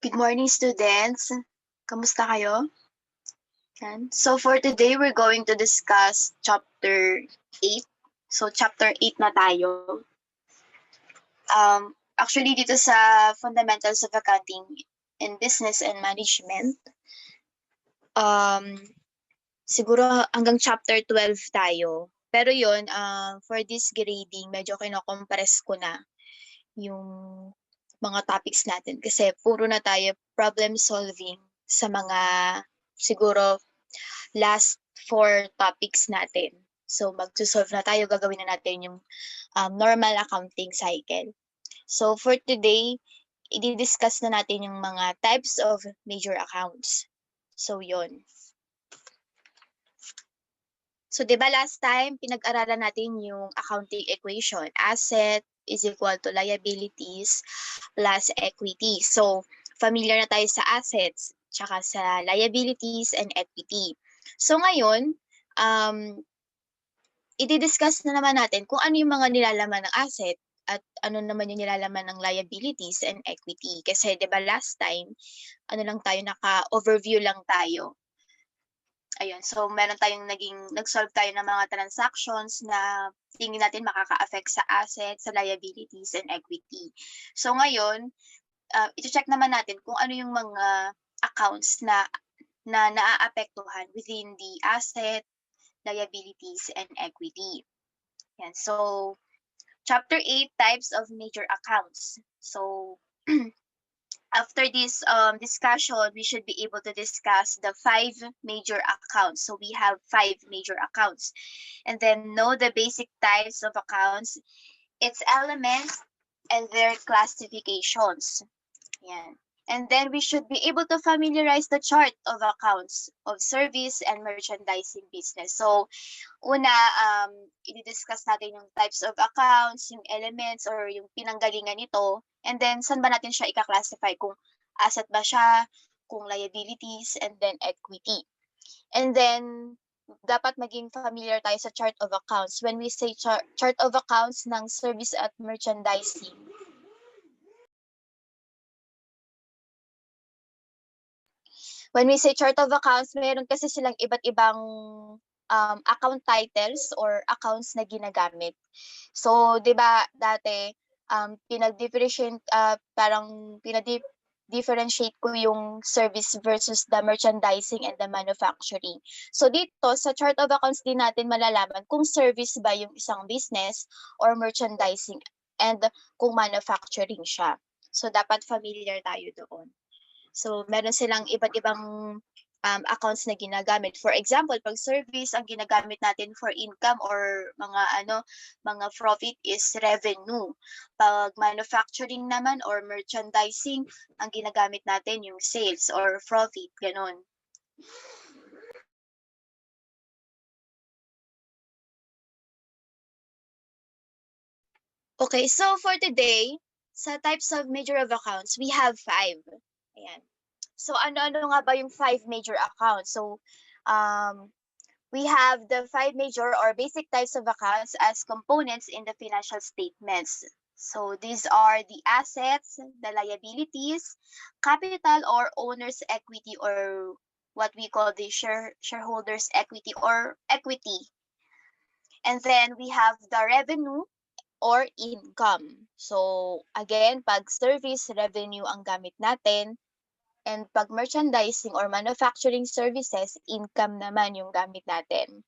Good morning, students. Kamusta kayo? Yan. So for today, we're going to discuss chapter 8. So chapter 8 na tayo. Actually, dito sa Fundamentals of Accounting in Business and Management, siguro hanggang chapter 12 tayo. Pero yun, for this grading, medyo kino-compress ko na yung mga topics natin kasi puro na tayo problem solving sa mga siguro last 4 topics natin. So magsusolve na tayo, gagawin na natin yung normal accounting cycle. So for today, i-discuss na natin yung mga types of major accounts. So yon. So 'di ba last time pinag-aralan natin yung accounting equation, asset is equal to liabilities plus equity. So familiar na tayo sa assets, tsaka sa liabilities and equity. So ngayon, i-discuss na naman natin kung ano yung mga nilalaman ng asset at ano naman yung nilalaman ng liabilities and equity. Kasi 'di ba last time, ano lang tayo, naka-overview lang tayo. Ayun, so meron tayong nag-solve tayo ng mga transactions na tingin natin makaka-affect sa assets, sa liabilities, and equity. So ngayon, i-check naman natin kung ano yung mga accounts na naaapektuhan within the asset, liabilities, and equity. Yan. So, chapter 8, types of major accounts. So, after this discussion, we should be able to discuss the 5 major accounts. So we have 5 major accounts. And then know the basic types of accounts, its elements, and their classifications. Yan. And then we should be able to familiarize the chart of accounts of service and merchandising business. So una, i-discuss natin yung types of accounts, yung elements or yung pinanggalingan nito, and then saan ba natin siya i-classify, kung asset ba siya, kung liabilities, and then equity. And then dapat maging familiar tayo sa chart of accounts. When we say chart of accounts ng service at merchandising, when we say chart of accounts, meron kasi silang iba't ibang account titles or accounts na ginagamit. So, 'di ba dati pinag-differentiate ko yung service versus the merchandising and the manufacturing. So dito sa chart of accounts din natin malalaman kung service ba yung isang business or merchandising and kung manufacturing siya. So dapat familiar tayo doon. So meron silang iba't ibang accounts na ginagamit. For example, pag service, ang ginagamit natin for income or mga profit is revenue. Pag manufacturing naman or merchandising, ang ginagamit natin yung sales or profit, ganon. Okay, so for today, sa types of major of accounts, we have 5. Ayan. So ano-ano nga ba yung 5 major accounts? So we have the 5 major or basic types of accounts as components in the financial statements. So these are the assets, the liabilities, capital or owner's equity, or what we call the shareholders equity or equity. And then we have the revenue or income. So again, pag service, revenue ang gamit natin. And pag merchandising or manufacturing services, income naman yung gamit natin.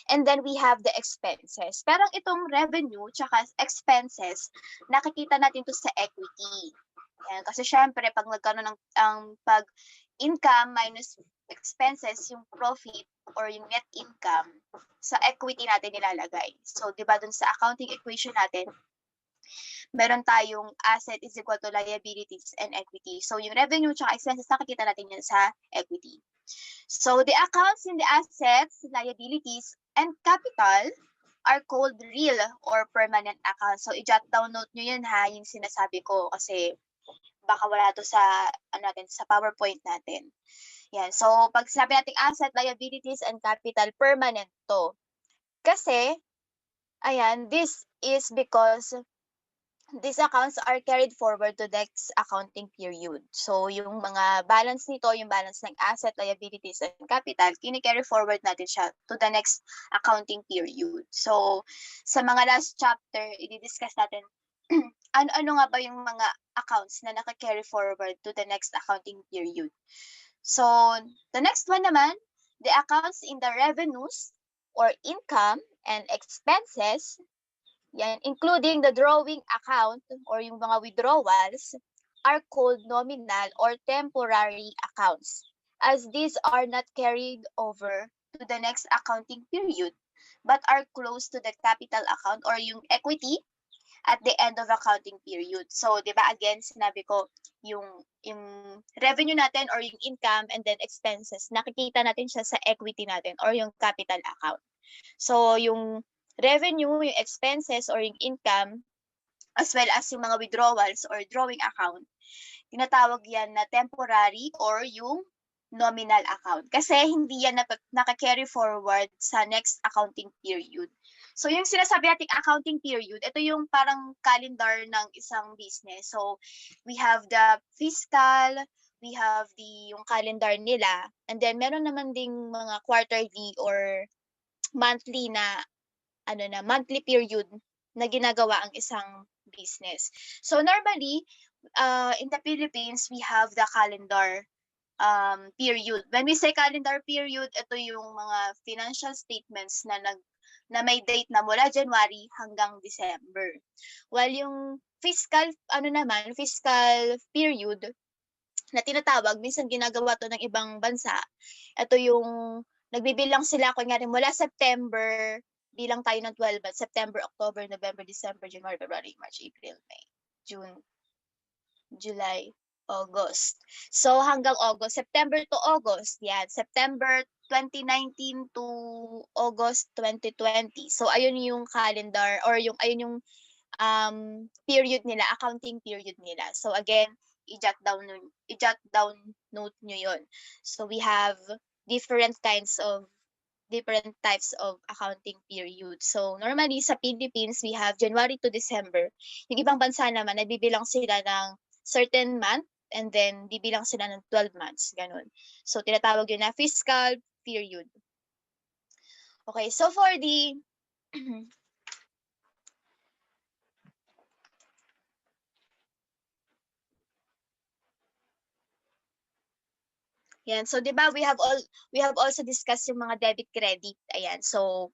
And then we have the expenses. Pero itong revenue tsaka expenses, nakikita natin to sa equity. Yan. Kasi syempre, pag nagkaroon pag income minus expenses, yung profit or yung net income, sa equity natin nilalagay. So, di ba dun sa accounting equation natin, meron tayong asset is equal to liabilities and equity. So, yung revenue tsaka expenses, nakikita natin yan sa equity. So, the accounts in the assets, liabilities, and capital are called real or permanent accounts. So, i-jot down note nyo yun ha, yung sinasabi ko, kasi baka wala to sa, sa PowerPoint natin. Yan. So, pag sinabi natin asset, liabilities, and capital, permanent to. Kasi, ayan, this is because these accounts are carried forward to next accounting period. So yung mga balance nito, yung balance ng asset, liabilities, and capital, kini-carry forward natin siya to the next accounting period. So sa mga last chapter, i-discuss natin ano-ano nga ba yung mga accounts na naka-carry forward to the next accounting period. So the next one naman, the accounts in the revenues or income and expenses, yan, including the drawing account or yung mga withdrawals, are called nominal or temporary accounts, as these are not carried over to the next accounting period, but are close to the capital account or yung equity at the end of accounting period. So, di ba, again, sinabi ko, yung revenue natin or yung income and then expenses, nakikita natin siya sa equity natin or yung capital account. So, yung revenue, yung expenses, or yung income, as well as yung mga withdrawals or drawing account, tinatawag yan na temporary or yung nominal account. Kasi hindi yan naka-carry forward sa next accounting period. So, yung sinasabi nating accounting period, ito yung parang calendar ng isang business. So, we have the fiscal, we have yung calendar nila, and then meron naman ding mga quarterly or monthly na monthly period na ginagawa ang isang business. So normally, in the Philippines, we have the calendar period. When we say calendar period, ito yung mga financial statements na may date na mula January hanggang December. While yung fiscal fiscal period na tinatawag, minsan ginagawa to ng ibang bansa. Ito yung nagbibilang sila kunyari mula September, bilang tayo ng 12 months, September, October, November, December, January, February, March, April, May, June, July, August. So hanggang August, September to August, yan. September 2019 to August 2020. So ayun yung calendar or ayun yung period nila, accounting period nila. So again, i-jot down note nyo yun. So we have different types of accounting period. So normally sa Philippines, we have January to December. Yung ibang bansa naman, nabibilang sila ng certain month and then bibilang sila ng 12 months. Ganun. So tinatawag yun na fiscal period. Okay, so for the yan. So 'di ba we have also discussed yung mga debit credit. Ayan. So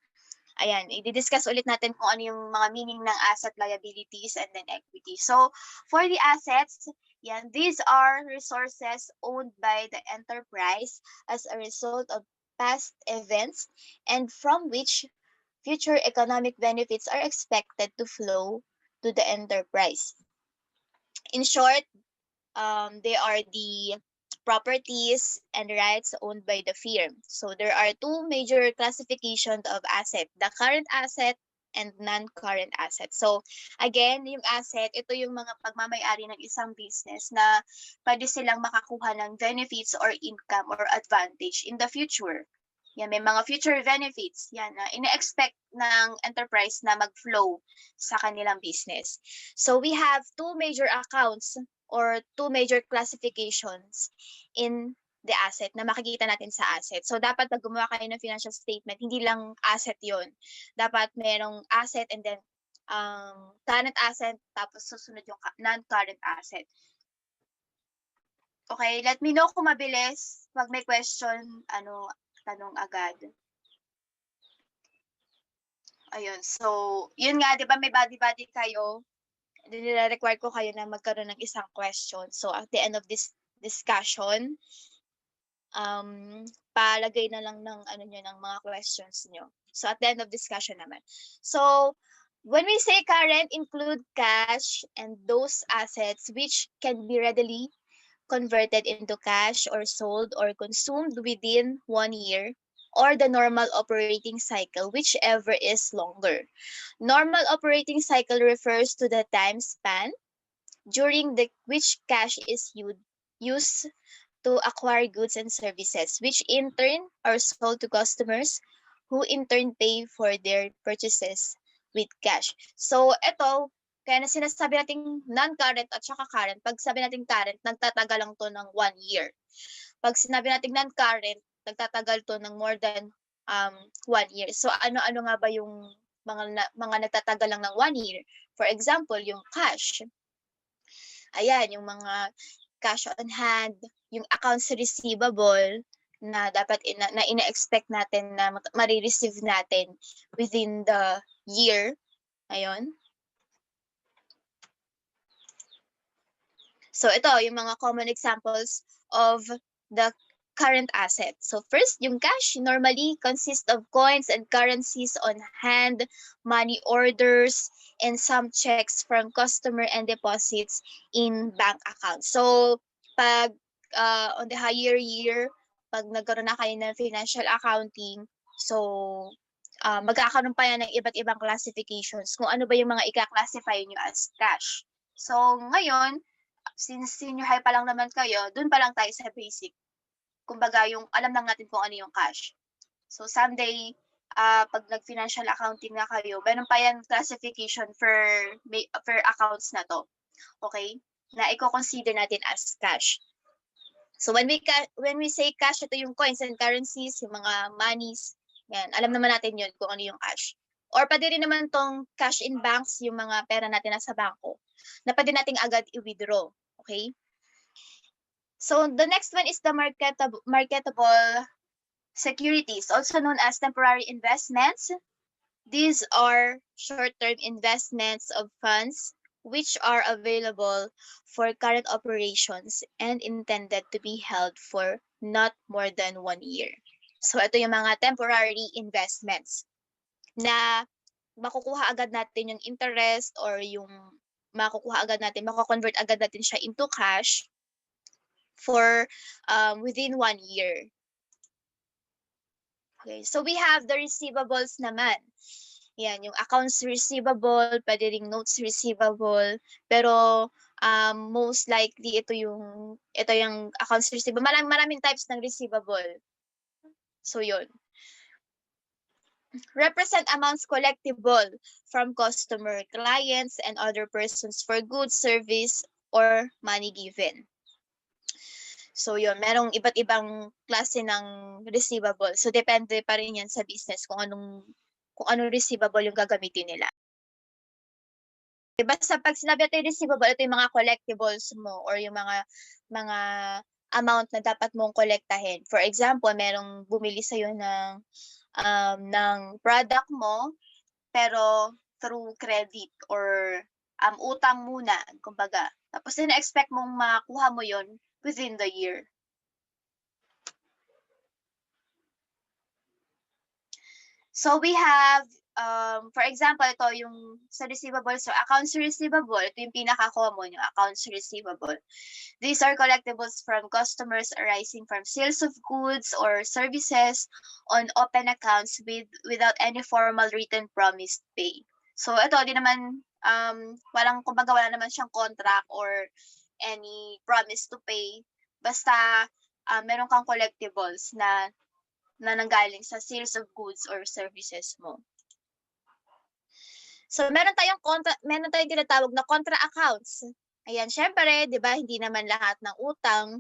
ayan, i-discuss ulit natin kung ano yung mga meaning ng asset, liabilities, and then equity. So, for the assets, yan, these are resources owned by the enterprise as a result of past events and from which future economic benefits are expected to flow to the enterprise. In short, they are the properties and rights owned by the firm. So there are two major classifications of asset, the current asset and non-current asset. So again, yung asset, ito yung mga pagmamay-ari ng isang business na pwede silang makakuha ng benefits or income or advantage in the future. Yan, may mga future benefits yan na ina-expect ng enterprise na mag-flow sa kanilang business. So we have two major accounts or two major classifications in the asset na makikita natin sa asset. So dapat pag gumawa kayo ng financial statement, hindi lang asset yon. Dapat merong asset and then current asset tapos susunod yung non-current asset. Okay, let me know kung mabilis. Pag may question, tanong agad. Ayun, so yun nga, di ba may body-body kayo? Nire-require ko kayo na magkaroon ng isang question. So at the end of this discussion, palagay na lang ng ng mga questions nyo. So at the end of discussion naman. So when we say current, include cash and those assets which can be readily converted into cash or sold or consumed within 1 year or the normal operating cycle, whichever is longer. Normal operating cycle refers to the time span during which cash is used to acquire goods and services, which in turn are sold to customers who in turn pay for their purchases with cash. So ito, Kaya na sinasabi nating non-current at saka current, pag sabi nating current, nagtatagal lang to ng 1 year. Pag sinabi nating non-current, nagtatagal to ng more than 1 year. So ano-ano nga ba yung mga nagtatagal lang ng 1 year? For example, yung cash. Ayan, yung mga cash on hand, yung accounts receivable na dapat na ina-expect natin na mare-receive natin within the year. Ayun. So ito yung mga common examples of the current assets. So first, yung cash normally consists of coins and currencies on hand, money orders, and some checks from customer and deposits in bank accounts. So pag on the higher year, pag nagkaroon na kayo ng financial accounting, so magkakaroon pa yan ng iba't ibang classifications kung ano ba yung mga ika-classify nyo as cash. So ngayon, since senior high pa lang naman kayo, dun pa lang tayo sa basic. Kumbaga, yung alam lang natin kung ano yung cash. So someday, pag nag-financial accounting na kayo, meron pa yan classification for accounts na to. Okay? Na i-consider natin as cash. So when we say cash, ito yung coins and currencies, yung mga monies. Yan, alam naman natin yun kung ano yung cash. Or pwede rin naman tong cash in banks, yung mga pera natin nasa bangko, na pwede nating agad i-withdraw. Okay? So the next one is the marketable securities, also known as temporary investments. These are short-term investments of funds which are available for current operations and intended to be held for not more than 1 year. So ito yung mga temporary investments na makukuha agad natin yung interest or yung mako-convert agad natin siya into cash for within 1 year. Okay, so we have the receivables naman. Yan, yung accounts receivable, pwede ring notes receivable, pero most likely ito yung accounts receivable. Maraming types ng receivable. So yun. Represent amounts collectible from customer, clients, and other persons for goods, service, or money given. So yun, merong iba't ibang klase ng receivable. So depende pa rin yan sa business kung anong receivable yung gagamitin nila. Basta pag sinabi natin receivable, ito yung mga collectibles mo or yung mga amount na dapat mong kolektahin. For example, merong bumili sa'yo ng product mo, pero through credit or utang muna, kumbaga. Tapos ina-expect mong makuha mo yon within the year. So we have, for example, ito yung sa receivable. So accounts receivable, ito yung pinaka-common, yung accounts receivable. These are collectibles from customers arising from sales of goods or services on open accounts without any formal written promise to pay. So ito, di naman, kumbaga wala naman siyang contract or any promise to pay. Basta meron kang collectibles na nanggaling sa sales of goods or services mo. So meron tayong tinatawag na contra accounts. Ayan, syempre, 'di ba, hindi naman lahat ng utang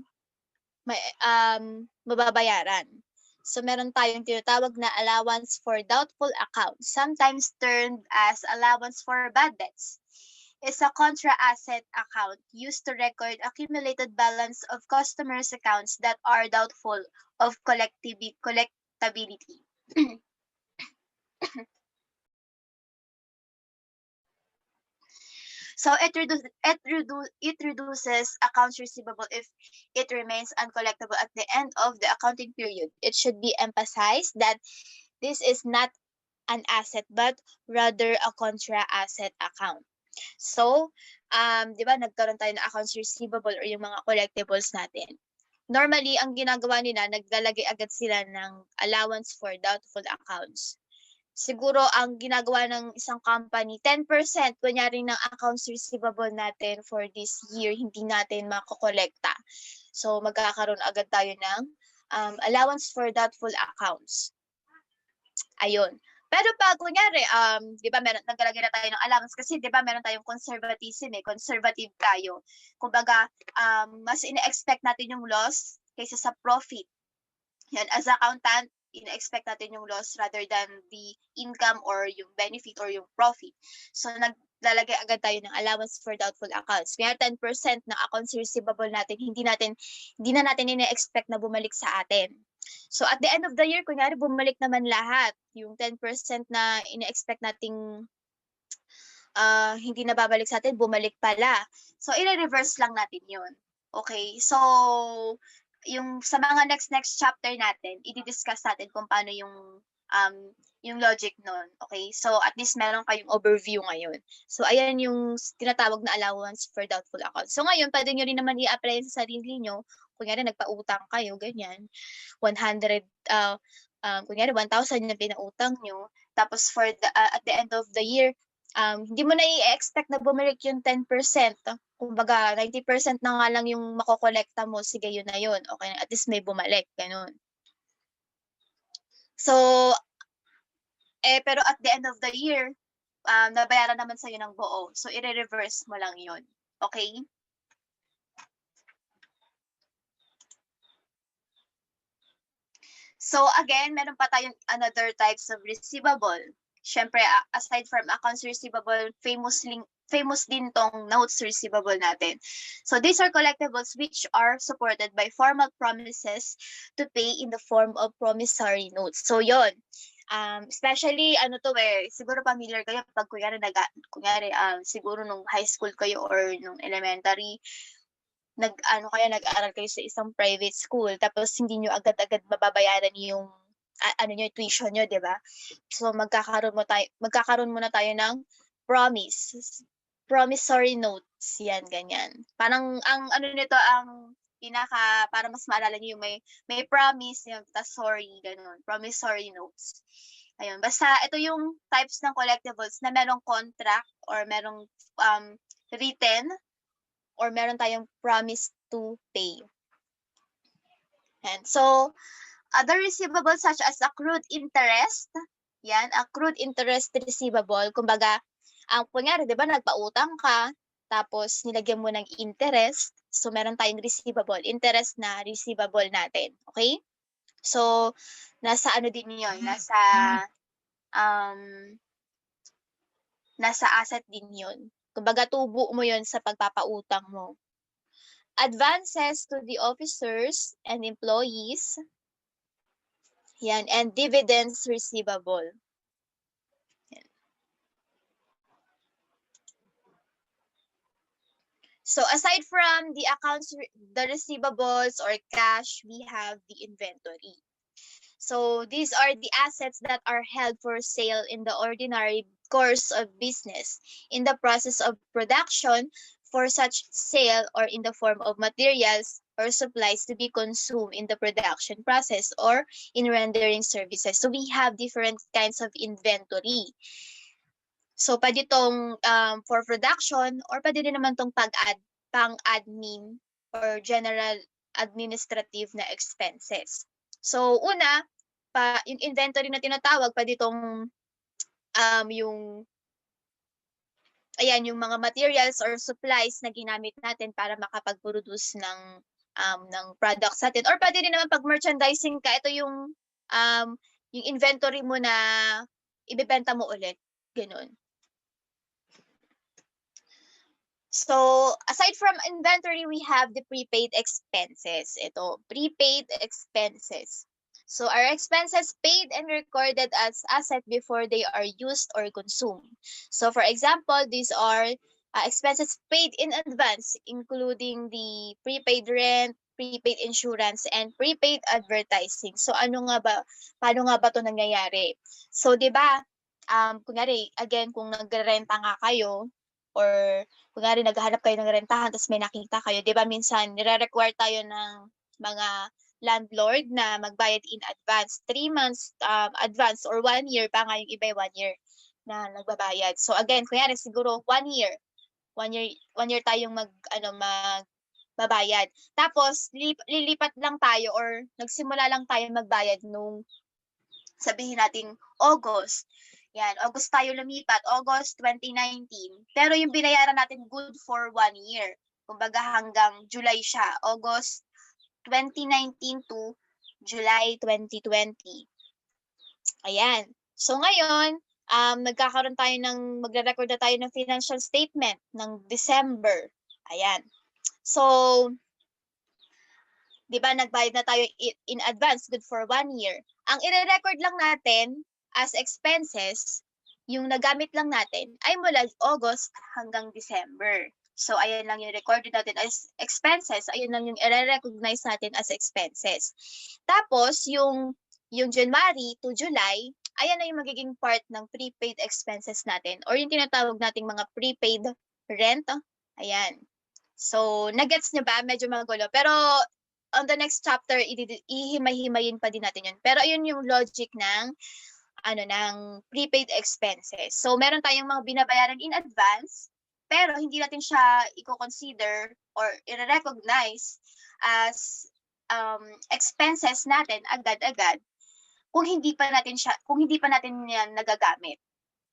mababayaran. So meron tayong tinatawag na allowance for doubtful accounts, sometimes termed as allowance for bad debts. Is a contra asset account used to record accumulated balance of customers' accounts that are doubtful of collectability. So it reduces accounts receivable if it remains uncollectible at the end of the accounting period. It should be emphasized that this is not an asset but rather a contra asset account. So, di ba nagkaroon tayo ng accounts receivable or yung mga collectibles natin. Normally, ang ginagawa nila, naglalagay agad sila ng allowance for doubtful accounts. Siguro ang ginagawa ng isang company, 10% kunyari ng accounts receivable natin for this year, hindi natin makokolekta. So, magkakaroon agad tayo ng allowance for doubtful accounts. Ayun. Pero pag kunyari, 'di ba naglalagay na tayo ng allowance kasi 'di ba meron tayong conservatism, conservative tayo. Kumbaga, mas ine-expect natin yung loss kaysa sa profit. Yan, as accountant, ine-expect natin yung loss rather than the income or yung benefit or yung profit. So naglalagay agad tayo ng allowance for doubtful accounts. Kaya 10% ng accounts receivable natin, hindi na natin ine-expect na bumalik sa atin. So at the end of the year, kunyari bumalik naman lahat, yung 10% na ine-expect nating hindi na babalik sa atin, bumalik pala. So i-reverse lang natin yun. Okay? So yung sa mga next chapter natin, i-discuss natin kung paano yung logic nun. Okay? So at least meron kayong overview ngayon. So ayan yung tinatawag na allowance for doubtful accounts. So ngayon, pwede nyo rin naman i-apply sa sarili nyo. Kunyari nagpautang kayo, ganyan. 100, kunyari 1,000 yung pinautang nyo. Tapos at the end of the year, hindi mo na i-expect na bumalik yung 10%. Kumbaga, 90% na nga lang yung makokolekta mo, sige yun na yun. Okay, at least may bumalik, ganun. So, pero at the end of the year, nabayaran naman sa'yo ng buo. So, i-reverse mo lang yun. Okay? So, again, meron pa tayong another types of receivable. Siyempre, aside from accounts receivable, famous din tong notes receivable natin. So these are collectibles which are supported by formal promises to pay in the form of promissory notes. So yon. Especially siguro familiar kayo pag kunyari siguro nung high school kayo or nung elementary, nag-aral kayo sa isang private school tapos hindi nyo agad-agad mababayaran yung tuition nyo, 'di ba? So magkakaroon muna tayo ng promissory notes, yan ganyan. Parang ang para mas maalala niyo yung may promise, yung sorry, ganun, promissory notes. Ayun, basta ito yung types ng collectibles na merong contract or merong written or meron tayong promise to pay. And so, other receivables such as accrued interest, yan, accrued interest receivable, kumbaga, kunyari, di ba, nagpautang ka, tapos nilagyan mo ng interest, so meron tayong receivable, interest na receivable natin, okay? So, nasa din yun, nasa asset din yun. Kumbaga, tubo mo yun sa pagpapautang mo. Advances to the officers and employees, yan, and dividends receivable. Yan. So aside from the accounts, the receivables or cash, we have the inventory. So these are the assets that are held for sale in the ordinary course of business, in the process of production, for such sale, or in the form of materials or supplies to be consumed in the production process or in rendering services. So we have different kinds of inventory. So pwede itong for production or pwede din naman itong pang-admin or general administrative na expenses. So una, yung inventory na tinatawag, pwede itong yung mga materials or supplies na ginamit natin para makapag-produce ng products natin. Or pwede din naman pag merchandising ka, ito yung inventory mo na ibebenta mo ulit. Ganun. So, aside from inventory, we have the prepaid expenses. Ito, prepaid expenses. So, our expenses paid and recorded as asset before they are used or consumed. So, for example, these are expenses paid in advance, including the prepaid rent, prepaid insurance, and prepaid advertising. So, paano nga ba ito nangyayari? So, di ba, kunyari, again, kung nagrerenta nga kayo, or kunyari naghahanap kayo ng rentahan tapos may nakita kayo, 'di ba minsan nire-require tayo ng mga landlord na magbayad in advance, 3 months advance or 1 year pa nga yung iba 1 year na nagbabayad. So again, kunyari siguro 1 year tayong magbabayad. Tapos lilipat lang tayo or nagsimula lang tayo magbayad nung sabihin nating August. Yan, August tayo lumipat, August 2019. Pero yung binayaran natin good for 1 year. Kumbaga hanggang July siya, August 2019 to July 2020. Ayan. So ngayon, magre-record na tayo ng financial statement ng December. Ayan. So, di ba nagbayad na tayo in advance, good for 1 year. Ang i-record lang natin as expenses, yung nagamit lang natin ay mula August hanggang December. So, ayan lang yung recorded natin as expenses. Ayan lang yung i-recognize natin as expenses. Tapos, yung January to July, ayan na yung magiging part ng prepaid expenses natin or yung tinatawag nating mga prepaid rent. Ayan. So, nagets nyo ba? Medyo magulo. Pero, on the next chapter, ihimay-himayin pa din natin yun. Pero, ayun yung logic ng prepaid expenses. So, meron tayong mga binabayaran in advance, pero hindi natin siya i-consider or i-recognize as expenses natin agad-agad kung hindi pa natin yan nagagamit.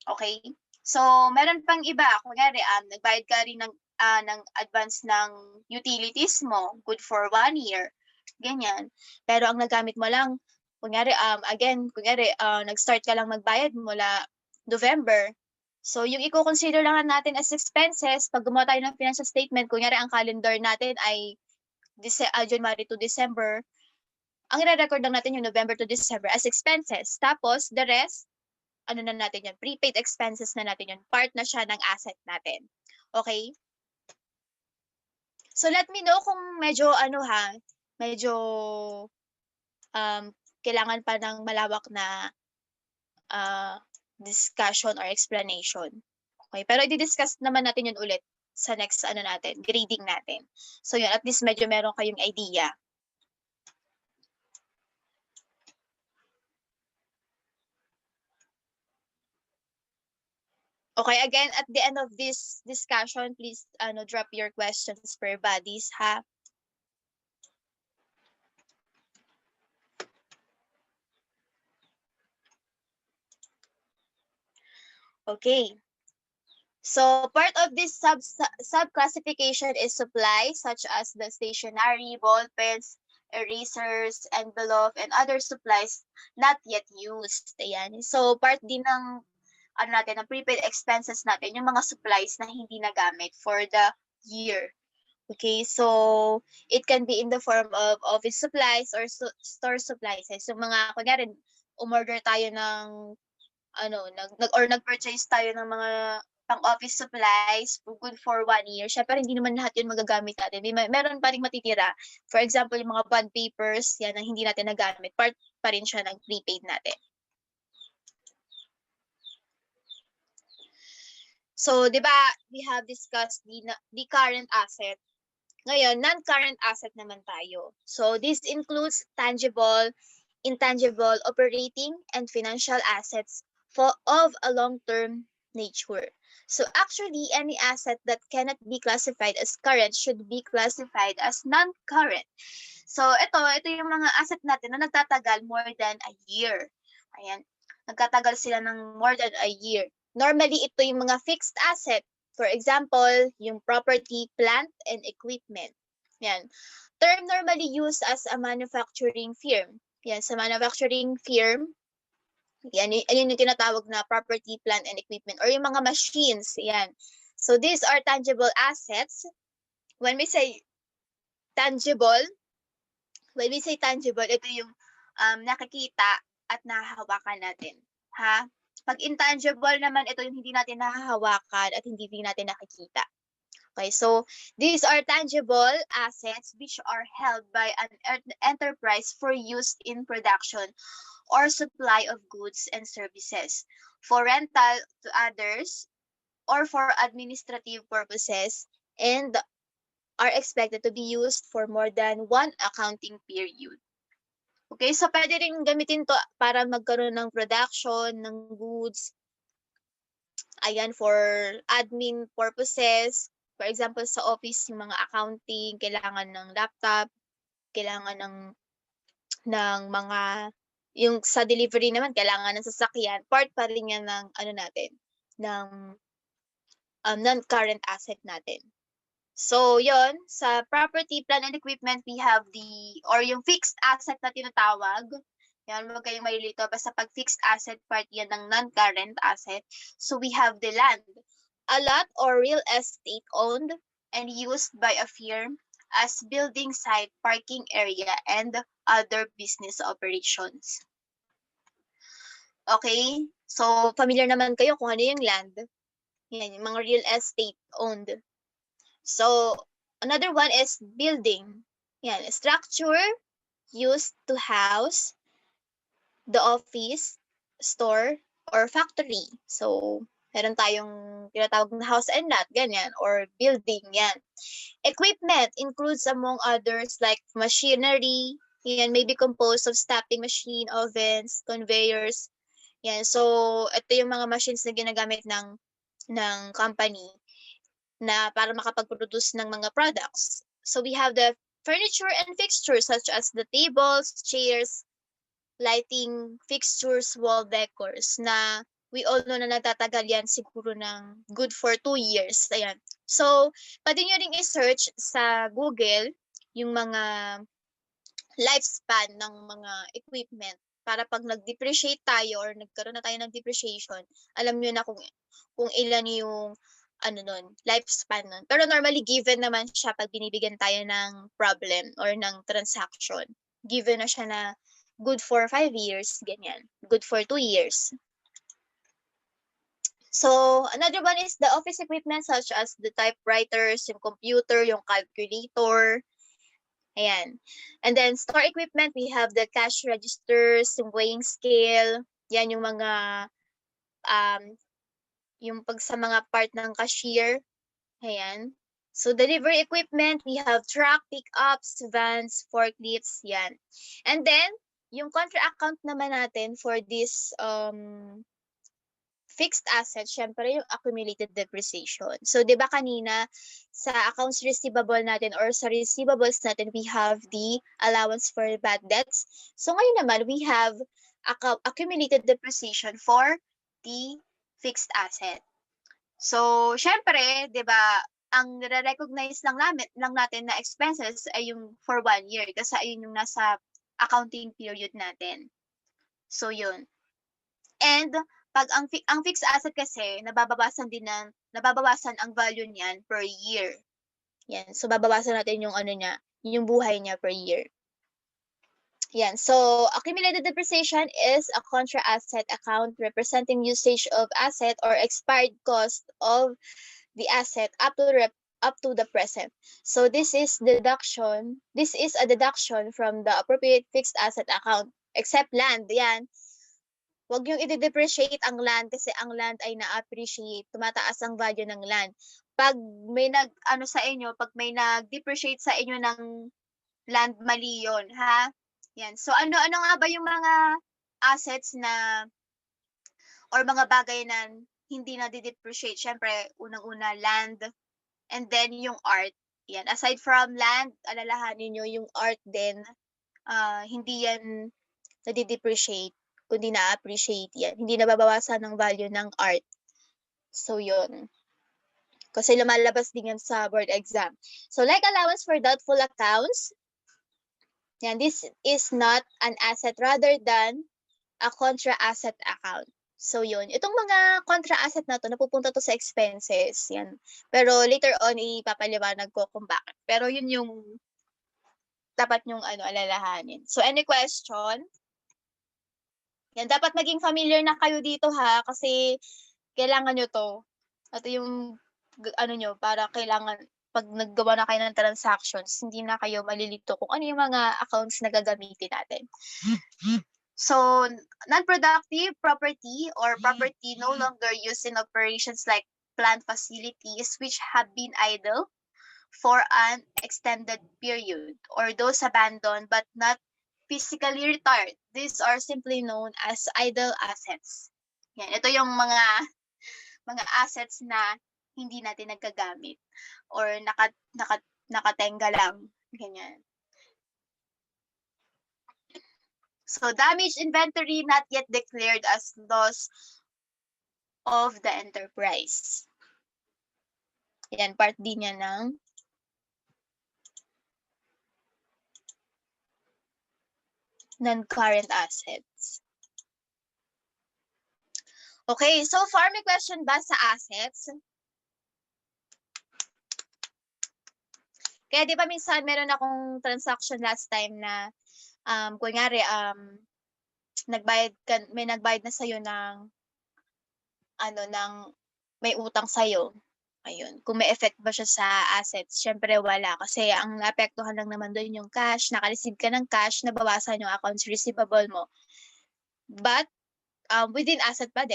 Okay? So, meron pang iba, kunyari, nagbayad ka rin ng advance ng utilities mo, good for 1 year, ganyan. Pero ang nagamit mo lang, kunyari, nag-start ka lang magbayad mula November. So, yung i-consider lang natin as expenses, pag gumawa tayo ng financial statement, kunyari, ang calendar natin ay January to December, ang i-record lang natin yung November to December as expenses. Tapos, the rest, na natin yun, prepaid expenses na natin yun, part na siya ng asset natin. Okay? So, let me know kung medyo, kailangan pa ng malawak na discussion or explanation. Okay, pero i-discuss naman natin yun ulit sa next grading natin. So yun, at least medyo meron kayong idea. Okay, again, at the end of this discussion, please drop your questions per buddies, ha? Okay. So part of this sub-classification is supplies such as the stationery, ball pens, erasers, envelope, and other supplies not yet used. Ayan. So part din ng ng prepaid expenses natin, yung mga supplies na hindi nagamit for the year. Okay, so it can be in the form of office supplies or store supplies. So mga kunyari, umorder tayo ng nag-purchase tayo ng mga pang-office supplies good for 1 year. Syempre, hindi naman lahat yun magagamit natin. Meron pa rin matitira. For example, yung mga bond papers, yan ang hindi natin nagamit. Part pa rin siya ng prepaid natin. So, di ba, we have discussed the current asset. Ngayon, non-current asset naman tayo. So, this includes tangible, intangible, operating, and financial assets of a long-term nature. So actually, any asset that cannot be classified as current should be classified as non-current. So ito yung mga asset natin na nagtatagal more than a year. Ayan, nagtatagal sila ng more than a year. Normally, ito yung mga fixed asset. For example, yung property, plant, and equipment. Yan. Term normally used as a manufacturing firm. Yan, sa manufacturing firm, yan yung tinatawag na property, plant, and equipment or yung mga machines. Yan. So these are tangible assets. When we say tangible, ito yung nakikita at nahahawakan natin. Ha? Pag intangible naman, ito yung hindi natin nahahawakan at hindi natin nakikita. Okay, so these are tangible assets which are held by an enterprise for use in production or supply of goods and services, for rental to others, or for administrative purposes, and are expected to be used for more than one accounting period. Okay, so pwede rin gamitin to para magkaroon ng production ng goods. Ayan, for admin purposes. For example, sa office, yung mga accounting, kailangan ng laptop, kailangan ng mga Yung sa delivery naman kailangan ng sasakyan, part pa rin yan ng ano natin, ng non-current asset natin. So, yon sa property, plant and equipment, we have yung fixed asset na tinatawag. Yan, huwag kayong malilito. Basta pag fixed asset, part yan ng non-current asset. So, we have the land. A lot or real estate owned and used by a firm as building site, parking area, and other business operations. Okay? So, familiar naman kayo kung ano yung land. Yan, yung mga real estate owned. So, another one is building. Yan, structure used to house the office, store, or factory. So, meron tayong tinatawag na house and lot, ganyan, or building, yan. Equipment includes among others like machinery, yan, may be composed of stamping machine, ovens, conveyors, yan. So, ito yung mga machines na ginagamit ng company na para makapag-produce ng mga products. So we have the furniture and fixtures such as the tables, chairs, lighting, fixtures, wall decors na we all know na nagtatagal yan siguro ng good for 2 years. Ayan. So, pwede nyo ring i-search sa Google yung mga lifespan ng mga equipment para pag nag-depreciate tayo or nagkaroon na tayo ng depreciation, alam nyo na kung ilan yung lifespan nun. Pero normally given naman siya pag binibigyan tayo ng problem or ng transaction. Given na siya na good for 5 years, ganyan. Good for 2 years. So, another one is the office equipment such as the typewriters, yung computer, yung calculator. Ayan. And then, store equipment, we have the cash registers, yung weighing scale. Yan yung mga yung pag sa mga part ng cashier. Ayan. So, delivery equipment, we have truck, pickups, vans, forklifts, yan. And then, yung contra account naman natin for this fixed asset, syempre yung accumulated depreciation. So, di ba kanina, sa accounts receivable natin or sa receivables natin, we have the allowance for bad debts. So, ngayon naman, we have accumulated depreciation for the fixed asset. So, syempre, 'di ba, ang nare-recognize lang natin na expenses ay yung for 1 year kasi ayun yung nasa accounting period natin. So, yun. And pag ang fixed asset kasi nababawasan ang value niyan per year. Yan. So, babawasan natin yung niya, yung buhay niya per year. Yan. So, accumulated depreciation is a contra asset account representing usage of asset or expired cost of the asset up to the present. So, this is a deduction from the appropriate fixed asset account except land. Yan. Huwag yung i-depreciate ang land kasi ang land ay na-appreciate. Tumataas ang value ng land. Pag may pag may nag-depreciate sa inyo ng land, mali yun, ha? Yan. So, ano nga ba yung mga assets na or mga bagay na hindi na di-depreciate? Syempre, unang-una, land, and then yung art. Yan. Aside from land, alalahanin nyo yung art din, hindi yan nadi-depreciate, kundi na-appreciate yan. Hindi nababawasan ng value ng art. So, yun. Kasi lumalabas din yan sa board exam. So, like allowance for doubtful accounts, yan, this is not an asset rather than a contra asset account. So, yun. Itong mga contra asset na to, napupunta to sa expenses. Yan. Pero later on, ipapaliwanag ko kung bakit. Pero yun yung dapat yung alalahanin. So, any question? Yan, dapat maging familiar na kayo dito ha, kasi kailangan nyo to. Ito yung, para kailangan, pag naggawa na kayo ng transactions, hindi na kayo malilito kung ano yung mga accounts na gagamitin natin. So, non-productive property or property no longer used in operations like plant facilities which have been idle for an extended period or those abandoned but not physically retired. These are simply known as idle assets. Yan, ito yung mga assets na hindi natin nagagamit or nakatenga lang, ganyan. So damaged inventory not yet declared as loss of the enterprise. Yan, part D niya ng non-current assets. Okay, so far may question ba sa assets? Kaya di ba minsan meron akong transaction last time na kunyari may nagbayad na sa'yo ng may utang sa'yo. Ayun, kung may effect ba siya sa assets, syempre wala. Kasi ang naapektuhan lang naman doon yung cash, naka-receive ka ng cash, nabawasan yung accounts receivable mo. But within asset pa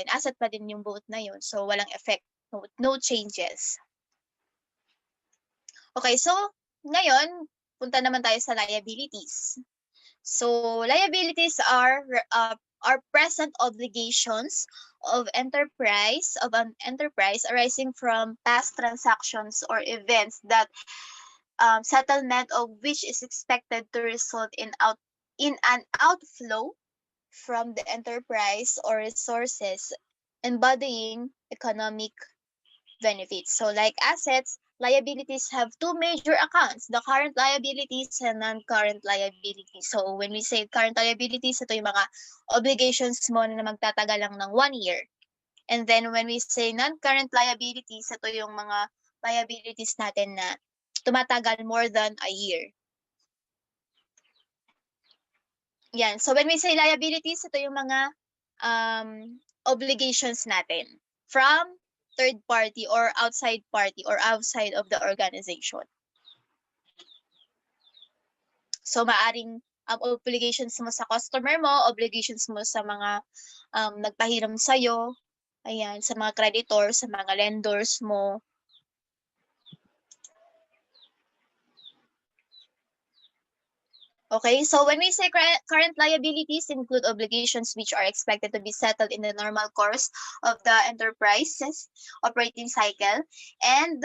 din yung both na yun. So walang effect, no changes. Okay, so ngayon, punta naman tayo sa liabilities. So liabilities are present obligations of an enterprise arising from past transactions or events that settlement of which is expected to result in an outflow from the enterprise or resources embodying economic benefits. So like assets, liabilities have two major accounts, the current liabilities and non-current liabilities. So when we say current liabilities, ito yung mga obligations mo na magtatagal lang ng 1 year. And then when we say non-current liabilities, ito yung mga liabilities natin na tumatagal more than a year. Yan. So when we say liabilities, ito yung mga obligations natin from third party or outside of the organization. So maaring obligations mo sa customer mo, obligations mo sa mga nagpahiram sa'yo, ayan, sa mga creditors, sa mga lenders mo. Okay, so when we say current liabilities include obligations which are expected to be settled in the normal course of the enterprise's operating cycle, and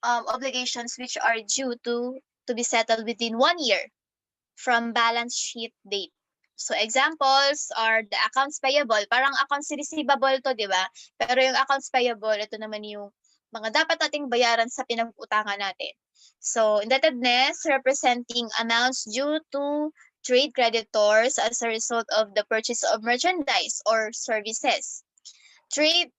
obligations which are due to be settled within 1 year from balance sheet date. So examples are the accounts payable. Parang accounts receivable to, di ba? Pero yung accounts payable, ito naman yung mga dapat nating bayaran sa pinag-utangan natin. So indebtedness representing amounts due to trade creditors as a result of the purchase of merchandise or services. Trade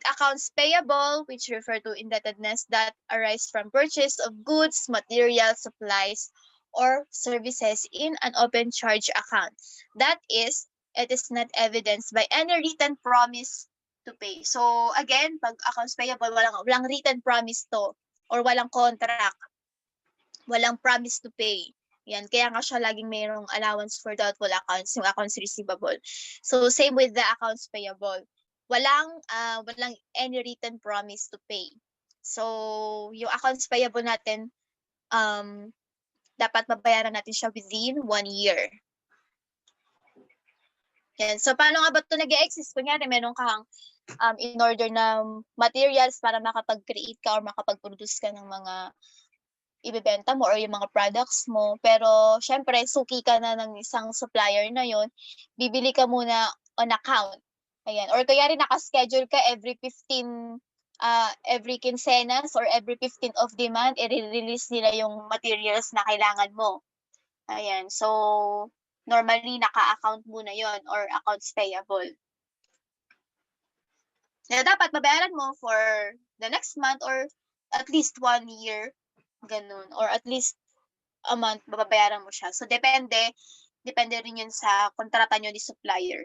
accounts payable, which refer to indebtedness that arise from purchase of goods, materials, supplies, or services in an open charge account. That is, it is not evidenced by any written promise to pay. So again, pag accounts payable, walang written promise to or walang contract. Walang promise to pay. Yan, kaya nga siya laging mayroong allowance for doubtful accounts, yung accounts receivable. So same with the accounts payable. Walang any written promise to pay. So yung accounts payable natin, dapat mabayaran natin siya within 1 year. Yan. So paano nga ba ito nag-exist? Kunyari, meron kang in order na materials para makapag-create ka or makapag-produce ka ng mga ibebenta mo or yung mga products mo. Pero syempre, suki ka na ng isang supplier na yon, bibili ka muna on account. Ayan. Or kaya rin naka-schedule ka every 15 every quincenas or every 15th of the month, i-release nila yung materials na kailangan mo. Ayan. So normally naka-account muna yon or accounts payable. Na dapat mabayaran mo for the next month or at least 1 year, ganun, or at least a month babayaran mo siya. So depende rin yun sa kontrata nyo ni supplier.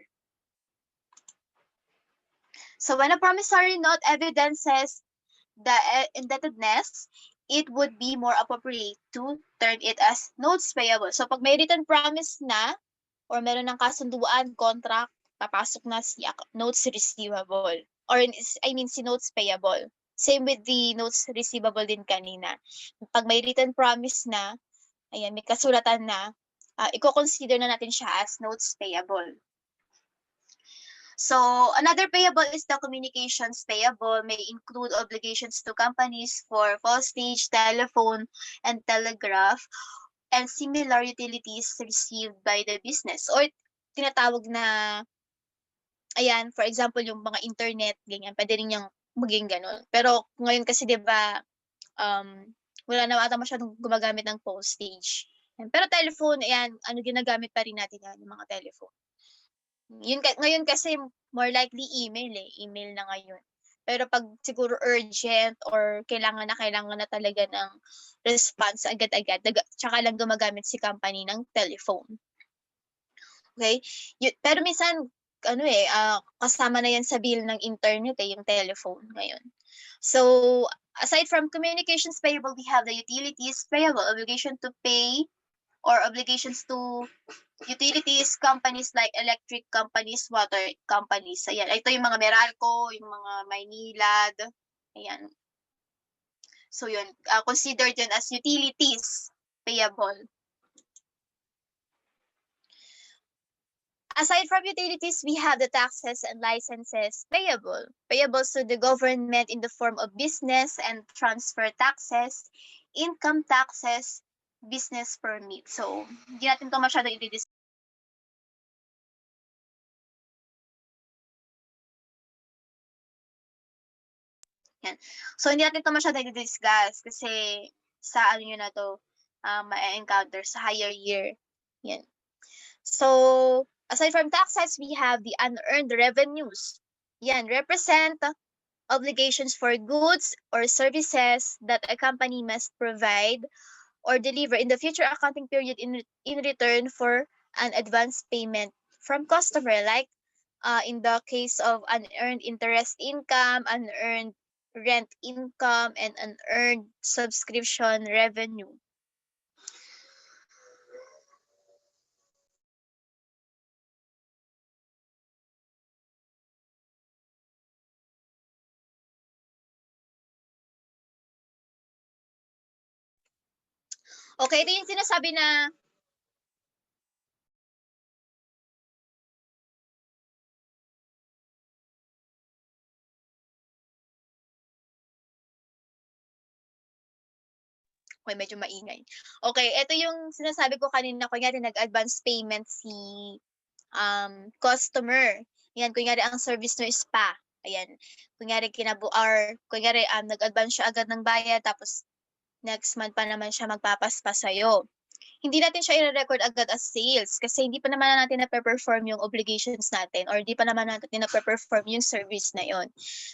So when a promissory note evidences the indebtedness, it would be more appropriate to turn it as notes payable. So pag may written promise na or meron ng kasunduan, contract, papasok na si notes receivable. Or si notes payable. Same with the notes receivable din kanina. Pag may written promise na, ayan, may kasulatan na, i-consider na natin siya as notes payable. So another payable is the communications payable, may include obligations to companies for postage, telephone, and telegraph, and similar utilities received by the business. Or tinatawag na, ayan, for example, yung mga internet, ganyan, pwede rin yung maging ganun. Pero ngayon kasi, di ba, wala na ata masyadong gumagamit ng postage. Pero telephone, ayan, ginagamit pa rin natin yan, yung mga telephone. Ngayon kasi more likely email email na ngayon. Pero pag siguro urgent or kailangan na talaga ng response agad-agad, tsaka lang gumagamit si company ng telephone. Okay? Pero minsan, kasama na yan sa bill ng internet yung telephone ngayon. So, aside from communications payable, we have the utilities payable, obligation to pay or obligations to utilities companies like electric companies, water companies. Ayan, ito yung mga Meralco, yung mga Maynilad. Ayan. So yun, considered yun as utilities payable. Aside from utilities, we have the taxes and licenses payable. Payables to the government in the form of business and transfer taxes, income taxes, business permit. So, hindi natin ito masyadong i-discuss. Yan. So, hindi natin ito masyadong i-discuss kasi sa na to, ma-encounter sa higher year. Yan. So, aside from taxes, we have the unearned revenues. Yan, represent obligations for goods or services that a company must provide or deliver in the future accounting period in return for an advance payment from customer, like in the case of unearned interest income, unearned rent income, and unearned subscription revenue. Okay, ito yung sinasabi na okay, medyo maingay. Okay, ito yung sinasabi ko kanina, kunyari nag-advance payment si customer. Yan, kunyari ang service no is spa. Ayan, kunyari kunyari nag-advance siya agad ng bayad tapos next month pa naman siya magpapaspa sa'yo. Hindi natin siya i-record agad as sales kasi hindi pa naman natin na-perform yung obligations natin or hindi pa naman natin na-perform yung service na yon.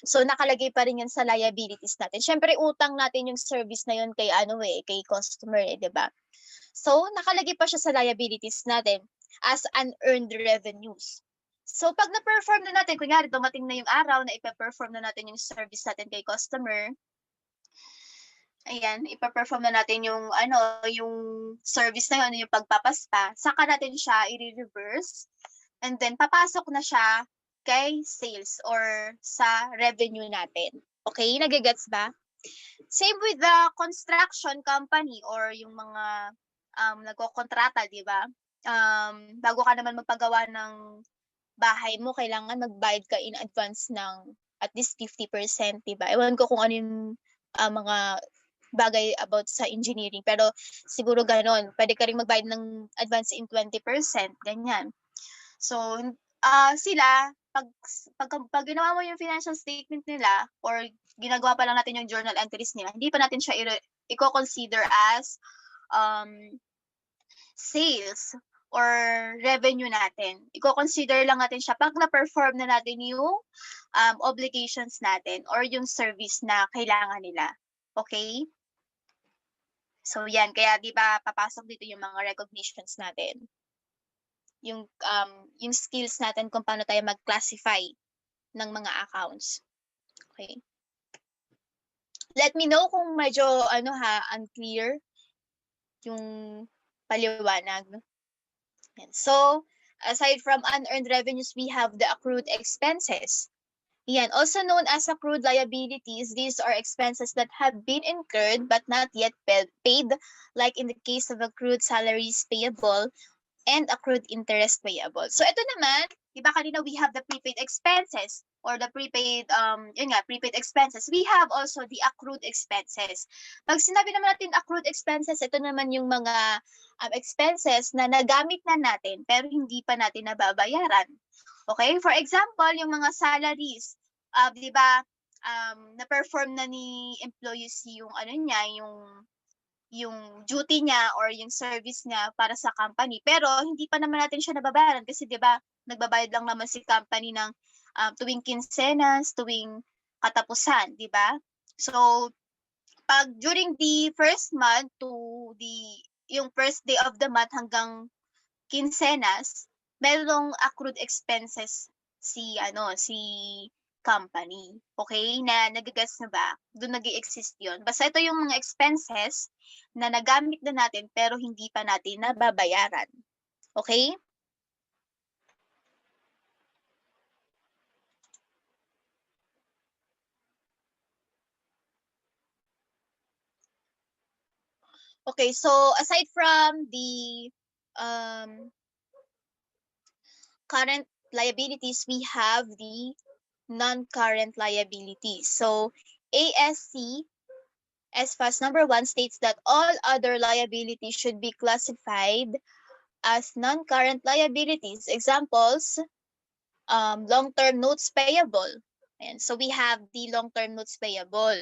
So, nakalagay pa rin yan sa liabilities natin. Siyempre, utang natin yung service na yon kay kay customer, di ba? So, nakalagay pa siya sa liabilities natin as unearned revenues. So, pag na-perform na natin, kunyari dumating na yung araw na ipe-perform na natin yung service natin kay customer, ayan, ipa-perform na natin yung yung service na yun, yung pagpapaspa, saka natin siya i-reverse and then papasok na siya kay sales or sa revenue natin. Okay, nagigets ba? Same with the construction company or yung mga nagkokontrata, di ba? Bago ka naman magpagawa ng bahay mo, kailangan magbayad ka in advance ng at least 50%, di ba? Ewan ko kung ano yung mga bagay about sa engineering, pero siguro ganon. Pwede ka rin magbayad ng advance in 20%, ganyan. So, sila, pag ginawa mo yung financial statement nila or ginagawa pa lang natin yung journal entries nila, hindi pa natin siya i-consider as sales or revenue natin. I-consider lang natin siya pag na-perform na natin yung obligations natin or yung service na kailangan nila. Okay? So yan, kaya 'di ba papasok dito yung mga recognitions natin. Yung skills natin kung paano tayo mag-classify ng mga accounts. Okay. Let me know kung medyo unclear yung paliwanag. Yan. So, aside from unearned revenues, we have the accrued expenses. Yan, also known as accrued liabilities, these are expenses that have been incurred but not yet paid, like in the case of accrued salaries payable and accrued interest payable. So ito naman, di ba kanina we have the prepaid expenses or the prepaid, prepaid expenses, we have also the accrued expenses. Pag sinabi naman natin accrued expenses, ito naman yung mga expenses na nagamit na natin pero hindi pa natin nababayaran. Okay? For example, yung mga salaries, 'di ba, na-perform na ni employees yung yung duty niya or yung service niya para sa company. Pero hindi pa naman natin siya nababayaran kasi 'di ba, nagbabayad lang naman si company ng tuwing kinsenas, tuwing katapusan, 'di ba? So, pag during the first month to yung first day of the month hanggang kinsenas, merong accrued expenses si company. Okay? Na nage-gets na ba? Doon nag-e-exist 'yun. Basta ito yung mga expenses na nagamit na natin pero hindi pa natin nababayaran. Okay? Okay, so aside from the current liabilities, we have the non-current liabilities. So ASC SFAS number 1 states that all other liabilities should be classified as non-current liabilities. Examples, long-term notes payable. And so we have the long-term notes payable.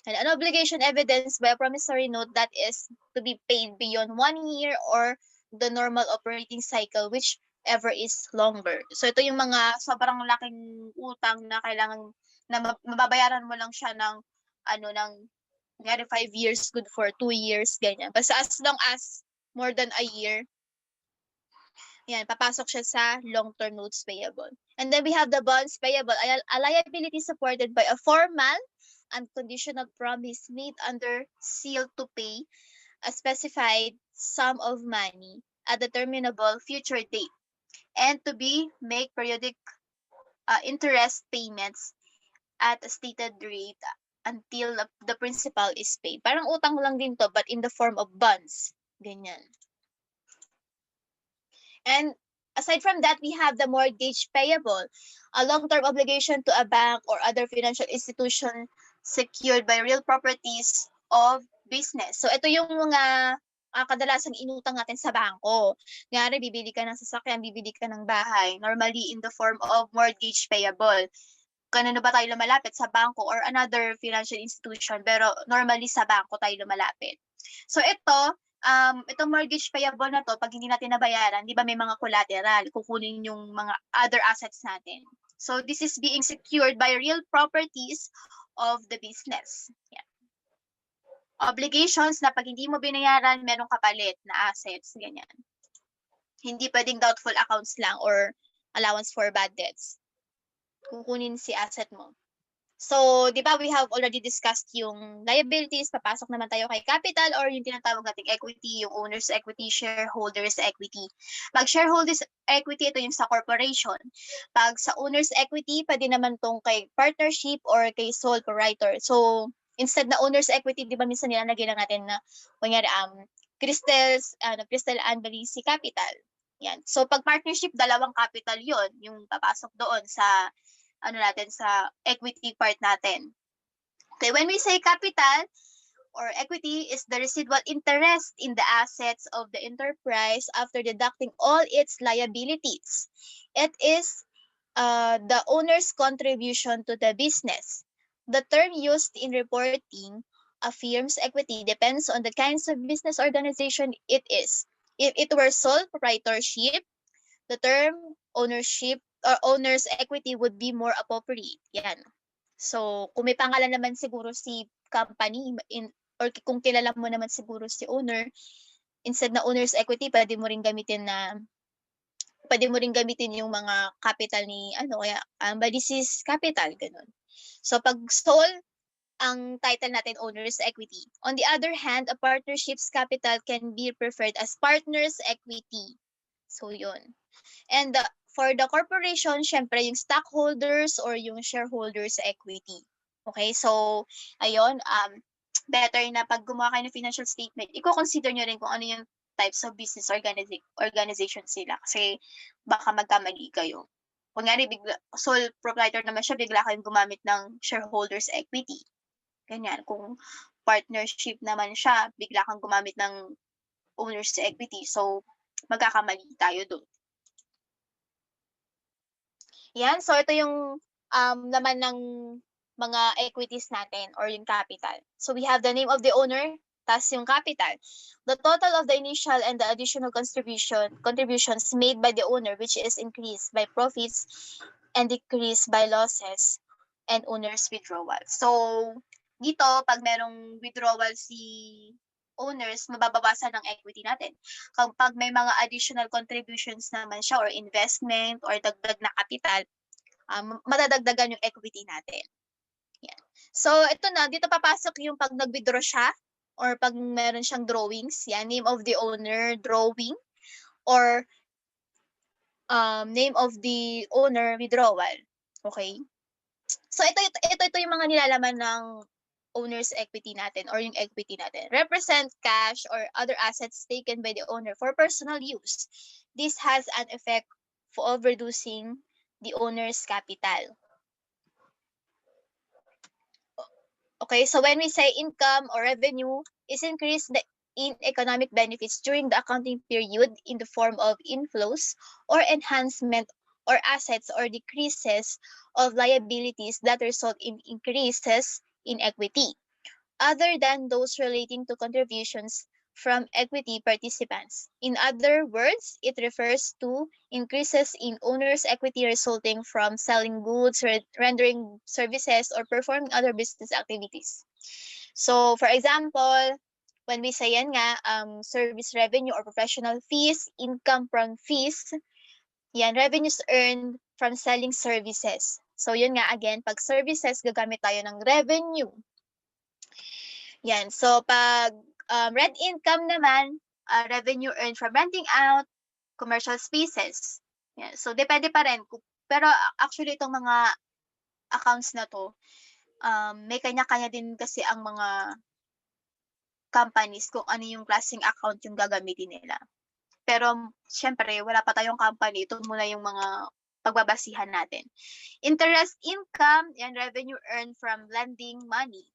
And an obligation evidenced by a promissory note that is to be paid beyond 1 year or the normal operating cycle, whichever is longer. So ito yung mga sobrang laking utang na kailangan na mababayaran mo lang siya ng 5 years, good for 2 years, ganyan. Basta as long as more than a year, yan, papasok siya sa long-term notes payable. And then we have the bonds payable, a liability supported by a formal and conditional promise made under seal to pay a specified sum of money at a determinable future date and to be make periodic interest payments at a stated rate until the principal is paid. Parang utang lang din to but in the form of bonds. Ganyan. And aside from that, we have the mortgage payable, a long-term obligation to a bank or other financial institution secured by real properties of business. So ito yung mga kadalasang inutang natin sa bangko. Ngayari, bibili ka ng sasakyan, bibili ka ng bahay, normally in the form of mortgage payable. Kanino ba tayo lumalapit? Sa bangko or another financial institution, pero normally sa bangko tayo lumalapit. So itong mortgage payable na to, pag hindi natin nabayaran, di ba may mga collateral, kukunin yung mga other assets natin. So this is being secured by real properties of the business. Yeah. Obligations na pag hindi mo binayaran, merong kapalit na assets, ganyan. Hindi pwedeng doubtful accounts lang or allowance for bad debts. Kukunin si asset mo. So, di ba we have already discussed yung liabilities, papasok naman tayo kay capital or yung tinatawag nating equity, yung owner's equity, shareholder's equity. Pag shareholder's equity, ito yung sa corporation. Pag sa owner's equity, pwede naman tong kay partnership or kay sole proprietor. So, instead na owner's equity, di ba minsan nilalagay lang natin na, kunyari, Crystal and Belize Capital. Yan. So, pag partnership, dalawang capital yon yung papasok doon sa sa equity part natin. Okay, when we say capital or equity is the residual interest in the assets of the enterprise after deducting all its liabilities. It is the owner's contribution to the business. The term used in reporting a firm's equity depends on the kinds of business organization it is. If it were sole proprietorship, the term ownership or owner's equity would be more appropriate. Yan. So, kung may pangalan naman siguro si company or kung kilala mo naman siguro si owner, instead na owner's equity, pwede mo rin gamitin yung mga capital ni kaya Balisis Capital, ganun. So, pag sole, ang title natin owner's equity. On the other hand, a partnership's capital can be referred as partner's equity. So, yun. And for the corporation, syempre yung stockholders or yung shareholders equity. Okay, so ayun, better na pag gumawa kayo ng financial statement, i-consider nyo rin kung ano yung types of business organization sila kasi baka magkamali kayo. kunyari sole proprietor naman siya, bigla kayong gumamit ng shareholders equity. Ganyan. Kung partnership naman siya, bigla kang gumamit ng owner's equity. So, magkakamali tayo doon. Yan. So, ito yung naman ng mga equities natin or yung capital. So, we have the name of the owner, tas yung capital. The total of the initial and the additional contributions made by the owner, which is increased by profits and decreased by losses and owner's withdrawal. So, dito, pag merong withdrawal si owners, mababawasan ng equity natin. Kapag may mga additional contributions naman siya or investment or dagdag na capital, madadagdagan yung equity natin. Yan. So, ito na, dito papasok yung pag nag-withdraw siya or pag meron siyang drawings, yan, name of the owner, drawing, or name of the owner, withdrawal. Okay? So, ito yung mga nilalaman ng owner's equity natin or yung equity natin. Represent cash or other assets taken by the owner for personal use. This has an effect of reducing the owner's capital. Okay, so when we say income or revenue is increased in economic benefits during the accounting period in the form of inflows or enhancement or assets or decreases of liabilities that result in increases in equity, other than those relating to contributions from equity participants. In other words, it refers to increases in owner's equity resulting from selling goods, rendering services, or performing other business activities. So, for example, when we say yan nga, service revenue or professional fees, income from fees, yan, revenues earned from selling services. So, yun nga, again, pag services, gagamit tayo ng revenue. Yan. So, pag rent income naman, revenue earned from renting out commercial spaces. Yan. So, depende pa rin. Pero actually, itong mga accounts na to, may kanya-kanya din kasi ang mga companies kung ano yung klaseng account yung gagamitin nila. Pero, syempre, wala pa tayong company. Ito muna yung mga pagbabasihan natin. Interest income and revenue earned from lending money.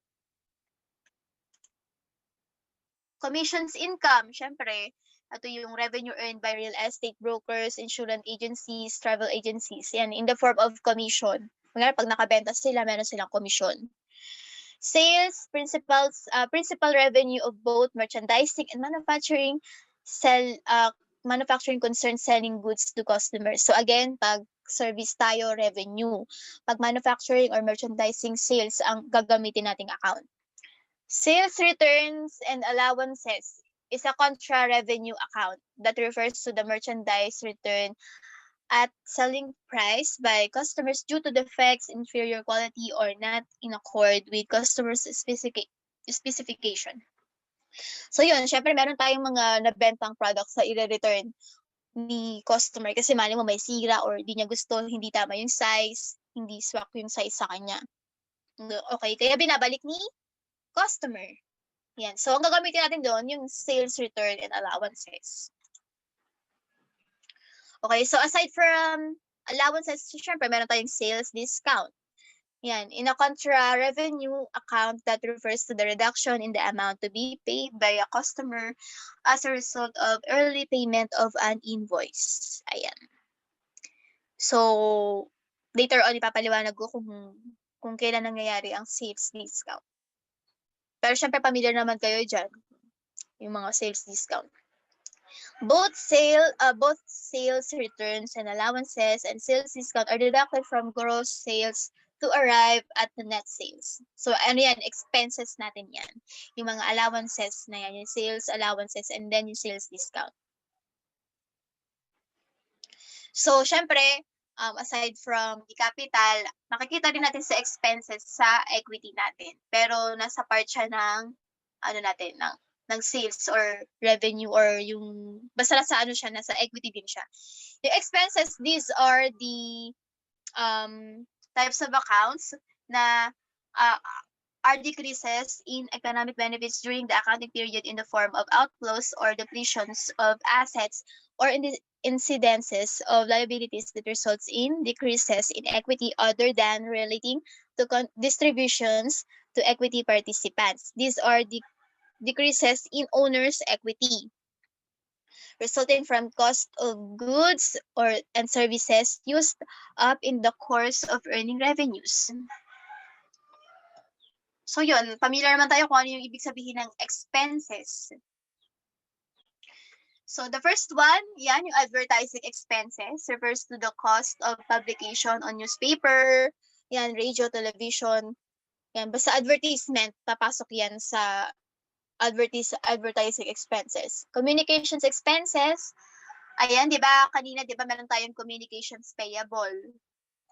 Commissions income, syempre, ito yung revenue earned by real estate brokers, insurance agencies, travel agencies. Yan, in the form of commission. Kaya pag nakabenta sila, meron silang commission. Sales, principal revenue of both merchandising and manufacturing, manufacturing concerns selling goods to customers. So again, pag service tayo, revenue. Pag manufacturing or merchandising sales ang gagamitin nating account. Sales returns and allowances is a contra revenue account that refers to the merchandise return at selling price by customers due to defects, inferior quality, or not in accord with customers' specification. So yun, syempre meron tayong mga nabentang products na i-return ni customer kasi mali mo may sira or di niya gusto, hindi tama yung size, hindi swak yung size sa kanya. Okay, kaya binabalik ni customer. Yan. So, ang gagamitin natin doon, yung sales return and allowances. Okay, so aside from allowances, syempre, meron tayong sales discount. Yan. In a contra revenue account that refers to the reduction in the amount to be paid by a customer as a result of early payment of an invoice. Ayan. So, later on, ipapaliwanag ko kung kailan nangyayari ang sales discount. Pero syempre, familiar naman kayo dyan, yung mga sales discount. Both sales returns and allowances and sales discount are deducted from gross sales to arrive at the net sales. So, ano yan? Expenses natin yan. Yung mga allowances na yan, yung sales allowances and then yung sales discount. So, syempre, aside from the capital, makikita din natin sa expenses sa equity natin. Pero nasa part siya ng ng sales or revenue or yung basta nasa nasa equity din siya. The expenses, these are the types of accounts na are decreases in economic benefits during the accounting period in the form of outflows or depletions of assets or incidences of liabilities that results in decreases in equity other than relating to distributions to equity participants. These are decreases in owner's equity resulting from cost of goods and services used up in the course of earning revenues. So yun, familiar naman tayo kung ano yung ibig sabihin ng expenses. So the first one, yan, yung advertising expenses refers to the cost of publication on newspaper, yan, radio, television, yan, basta advertisement, papasok yan sa advertising expenses. Communications expenses, ayan, di ba, kanina, di ba, meron tayong communications payable.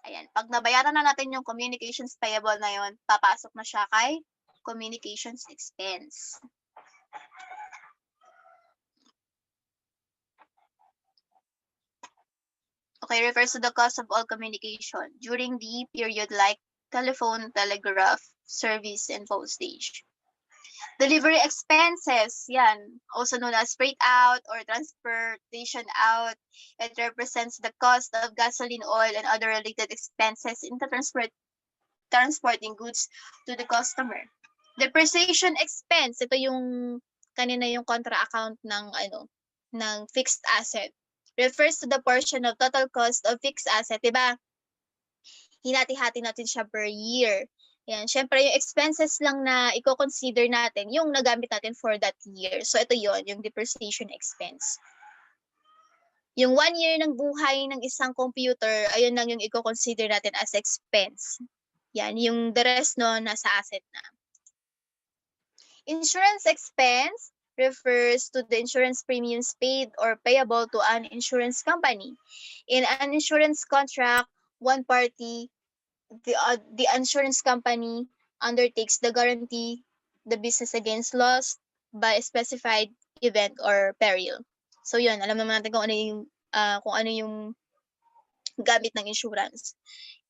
Ayan, pag nabayaran na natin yung communications payable na yon, papasok na siya kay communications expense. Okay, refers to the cost of all communication during the period like telephone, telegraph, service, and postage. Delivery expenses, yan, also known as freight out or transportation out. It represents the cost of gasoline, oil, and other related expenses in the transporting goods to the customer. Depreciation expense, ito yung kanina yung contra account ng fixed asset. Refers to the portion of total cost of fixed asset, 'di ba? Hinati-hati natin siya per year. Yan, syempre yung expenses lang na i-consider natin yung nagamit natin for that year. So ito yon, yung depreciation expense. Yung 1 year ng buhay ng isang computer, ayun lang yung i-consider natin as expense. Yan, yung the rest no, nasa asset na. Insurance expense refers to the insurance premiums paid or payable to an insurance company. In an insurance contract, one party, the insurance company, undertakes the guarantee the business against loss by a specified event or peril. So yun, alam naman natin kung ano yung gamit ng insurance.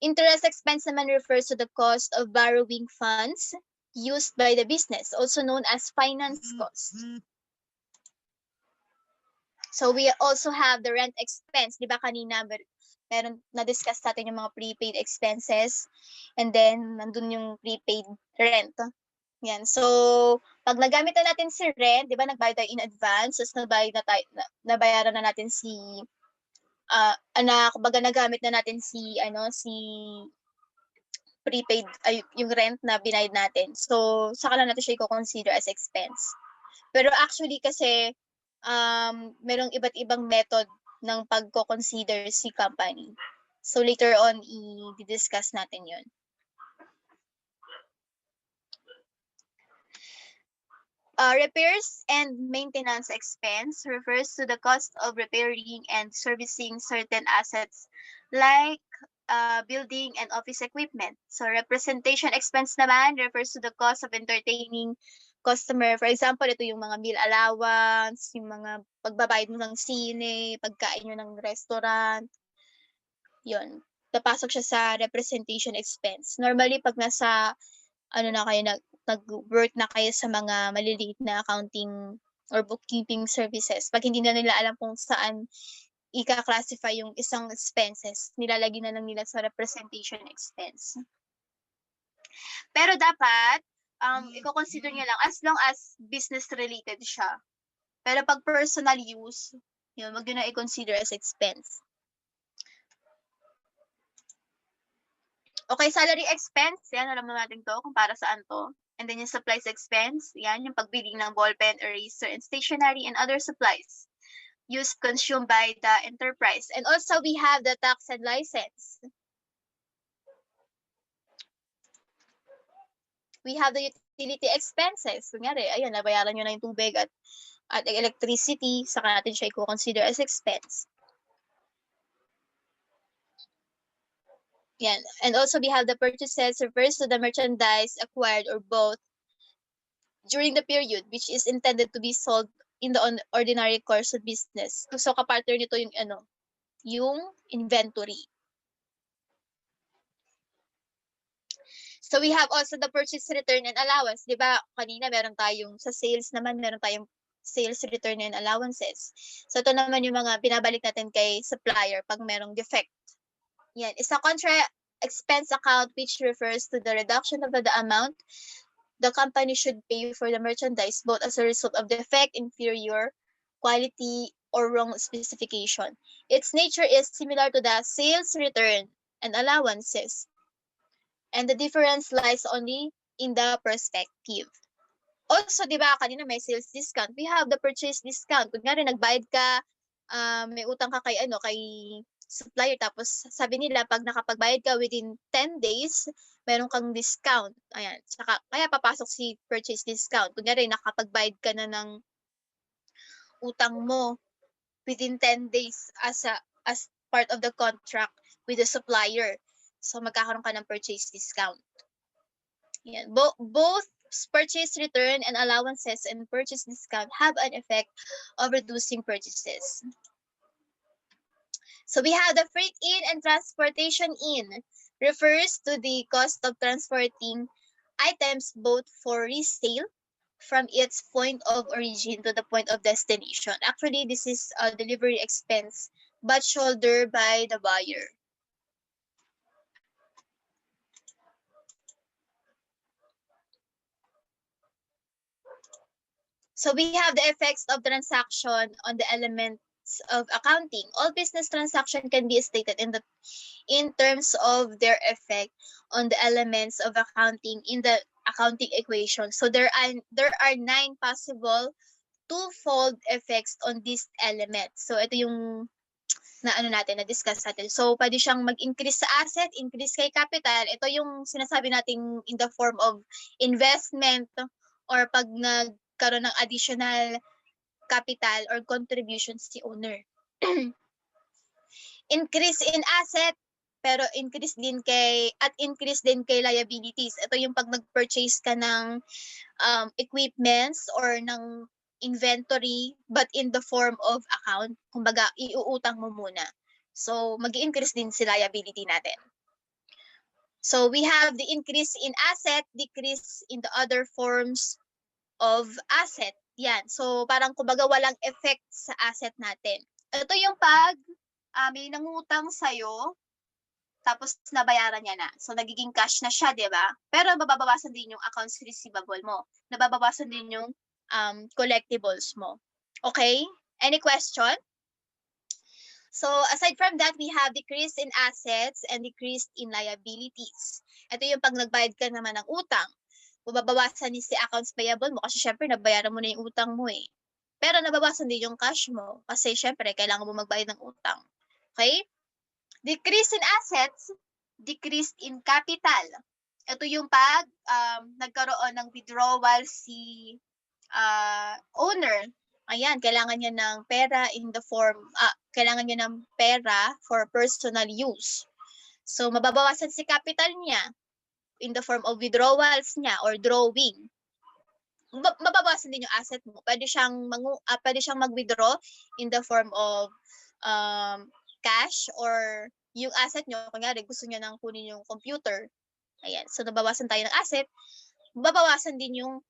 Interest expense naman refers to the cost of borrowing funds used by the business, also known as finance cost. So we also have the rent expense. Di ba kanina meron na-discuss natin yung mga prepaid expenses and then nandun yung prepaid rent. Yan. So pag nagamit na natin si rent, di ba nagbayad tayo in advance, tapos nabayaran na natin si kumbaga nagamit na natin si prepaid yung rent na binayad natin. So saka lang natin siya i-consider as expense. Pero actually kasi merong iba't ibang method ng pagko-consider si company. So later on i-discuss natin 'yon. Repairs and maintenance expense refers to the cost of repairing and servicing certain assets like building and office equipment. So representation expense naman refers to the cost of entertaining customer. For example, ito yung mga meal allowance, yung mga pagbabayad mo ng sine, pagkain mo ng restaurant. Yun. Papasok siya sa representation expense. Normally, pag nasa na kayo nag-work na kayo sa mga maliliit na accounting or bookkeeping services, pag hindi na nila alam kung saan i-classify yung isang expenses, nilalagay na lang nila sa representation expense. Pero dapat i-consider niya lang as long as business related siya. Pero pag personal use, yun, wag yun na i-consider as expense. Okay, salary expense, yan, alam na natin to kung para saan to. And then yung supplies expense, yan, yung pagbili ng ballpen, eraser, and stationery, and other supplies used, consumed by the enterprise. And also, we have the tax and license. We have the utility expenses. Kunyari, ayun, nabayaran nyo na yung tubig at electricity, saka natin siya i-consider as expense. Yan. And also, we have the purchases refers to the merchandise acquired or both during the period which is intended to be sold in the ordinary course of business. So, kapartner nito yung inventory. So we have also the purchase return and allowance. 'Di ba? Kanina meron tayong sa sales naman, meron tayong sales return and allowances. So ito naman yung mga binabalik natin kay supplier pag merong defect. Yan, is a contra expense account which refers to the reduction of the amount the company should pay for the merchandise both as a result of defect, inferior quality, or wrong specification. Its nature is similar to the sales return and allowances, and the difference lies only in the perspective. Also, di ba, kanina may sales discount. We have the purchase discount. Kunyari, nagbayad ka, may utang ka kay supplier, tapos sabi nila, pag nakapagbayad ka within 10 days, meron kang discount. Ayan. Saka, kaya papasok si purchase discount. Kunyari, nakapagbayad ka na ng utang mo within 10 days as part of the contract with the supplier. So, magkakaroon ka ng purchase discount. Yan. Both purchase return and allowances and purchase discount have an effect of reducing purchases. So we have the freight in and transportation in refers to the cost of transporting items both for resale from its point of origin to the point of destination. Actually, this is a delivery expense but shouldered by the buyer. So we have the effects of transaction on the elements of accounting. All business transaction can be stated in terms of their effect on the elements of accounting in the accounting equation. So there are 9 possible twofold effects on these elements. So ito yung na-discuss natin. So pwede siyang mag-increase sa asset, increase kay capital. Ito yung sinasabi natin in the form of investment or pag nagkaroon ng additional capital or contributions si owner. Increase in asset, pero increase din kay liabilities. Ito yung pag nag-purchase ka ng equipments or ng inventory but in the form of account. Kumbaga, iuutang mo muna. So, mag-increase din si liability natin. So, we have the increase in asset, decrease in the other forms of asset. Yan. So, parang kumbaga walang effect sa asset natin. Ito yung pag may nangutang sa'yo, tapos nabayaran niya na. So, nagiging cash na siya, di ba? Pero mababawasan din yung accounts receivable mo. Nababawasan din yung collectibles mo. Okay? Any question? So, aside from that, we have decrease in assets and decrease in liabilities. Ito yung pag nagbayad ka naman ng utang. Mababawasan din si accounts payable mo kasi syempre nabayaran mo na yung utang mo eh. Pero nababawasan din yung cash mo kasi syempre kailangan mo magbayad ng utang. Okay? Decrease in assets, decrease in capital. Ito yung pag nagkaroon ng withdrawal si owner. Ayan, kailangan niya ng pera in the form, kailangan niya ng pera for personal use. So, mababawasan si capital niya in the form of withdrawals niya or drawing. Mababawasan din yung asset mo. Pwede siyang mag-withdraw in the form of cash or yung asset nyo, kunyari gusto niya nang kunin yung computer. Ayan, so nabawasan tayo ng asset. Mababawasan din yung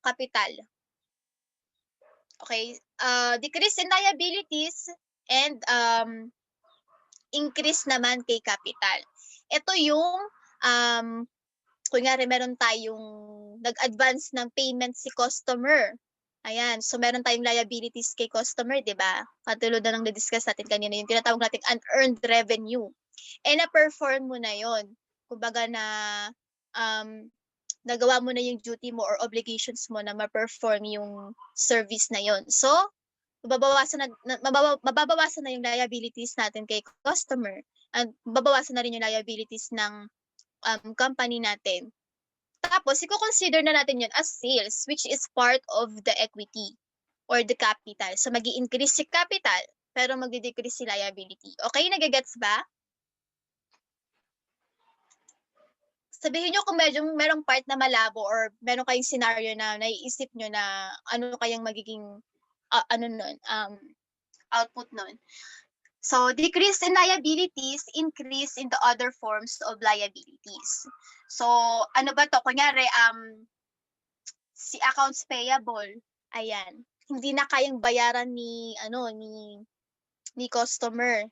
capital. Okay, decrease in liabilities and increase naman kay capital. Ito yung kunyari meron tayong nag-advance ng payment si customer. Ayan, so meron tayong liabilities kay customer, di ba? Katulad na ng na-discuss natin kanina, yung tinatawag natin unearned revenue. Eh, na-perform mo na yon. Kumbaga na nagawa mo na yung duty mo or obligations mo na ma-perform yung service na yon. So, mababawasan na yung liabilities natin kay customer at mababawasan na rin yung liabilities ng company natin. Tapos, i-consider na natin yun as sales, which is part of the equity or the capital. So, mag-i-increase si capital, pero mag-decrease si liability. Okay, nagagets ba? Sabihin nyo kung medyo merong part na malabo or meron kayong scenario na naiisip nyo na ano kayang magiging output nun. So, decrease in liabilities, increase in the other forms of liabilities. So, ano ba to? Kunyari, si accounts payable, ayan. hindi na kayang bayaran ni ni customer.